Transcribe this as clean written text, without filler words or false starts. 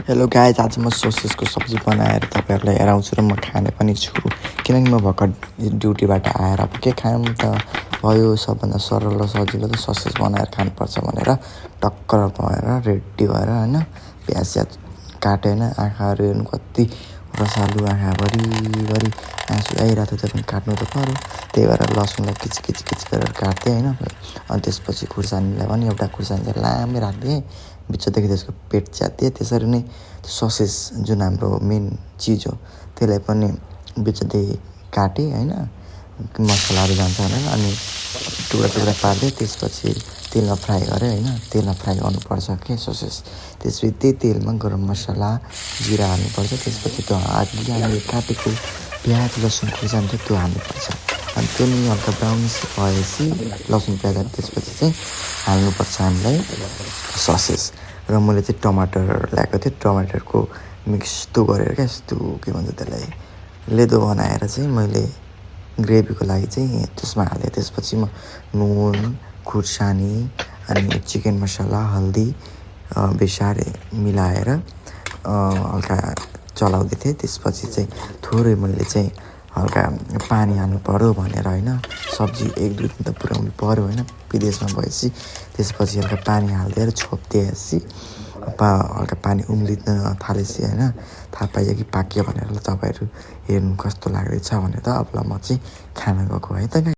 Hello guys, आज म ससेजको सब्जी बनाएर तपाईँहरूलाई हेराउँछु र म खाने पनि छु। किनकि म भर्खर ड्युटीबाट आएर अब के खाऊँ त भयो, सबभन्दा सरल र सजिलो त ससेज बनाएर खानुपर्छ भनेर टक्कर भएर रेडी भएर होइन प्याज स्याज काटेँ होइन। आँखाहरू हेर्नु कति रसालु, आँखाभरि आँसु आइरहेको थियो, त्यो पनि काट्नु त पऱ्यो। त्यही भएर लसुनलाई किच गरेर काट्थेँ होइन। अनि त्यसपछि खुर्सानीलाई पनि एउटा खुर्सानी चाहिँ लामै राखिदिएँ, बिचदेखि त्यसको पेट च्यातिएँ। त्यसरी नै त्यो ससेज जुन हाम्रो मेन चिज हो त्यसलाई पनि बिचदेखि काटेँ होइन, मसलाहरू जान्छ भनेर। अनि टुक्रा पारिदिएँ। त्यसपछि तेलमा फ्राई गरेँ होइन। तेलमा फ्राई गर्नुपर्छ के ससेज। त्यसपछि त्यही तेलमा गरम मसला जिरा हाल्नुपर्छ। त्यसपछि त्यो हामीले काटेको प्याज लसुन खुर्सानी थियो त्यो हाल्नुपर्छ। अनि त्यो नि हल्का ब्राउनिस भएपछि लसुन प्याज त्यसपछि चाहिँ हाल्नुपर्छ हामीलाई ससेज। र मैले चाहिँ टमाटर ल्याएको थिएँ, टमाटरको मिक्स यस्तो गरेर क्या, यस्तो के भन्छ त्यसलाई लेदो बनाएर चाहिँ मैले ग्रेभीको लागि चाहिँ त्यसमा हालेँ। त्यसपछि म नुन खुर्सानी अनि चिकन मसला हल्दी बेसारे मिलाएर हल्का चलाउँदै थिएँ। त्यसपछि चाहिँ थोरै मैले चाहिँ हल्का पानी हाल्नु पऱ्यो भनेर होइन, सब्जी एक दुई दिन त पुऱ्याउनु पऱ्यो होइन विदेशमा भएपछि। त्यसपछि हल्का पानी हालिदिएर छोपिदिएपछि हल्का पानी उम्लिन थालेपछि होइन थाहा पाइयो कि पाक्यो भनेर। तपाईँहरू हेर्नु कस्तो लाग्दैछ भनेर त अब म चाहिँ खाना गएको है त।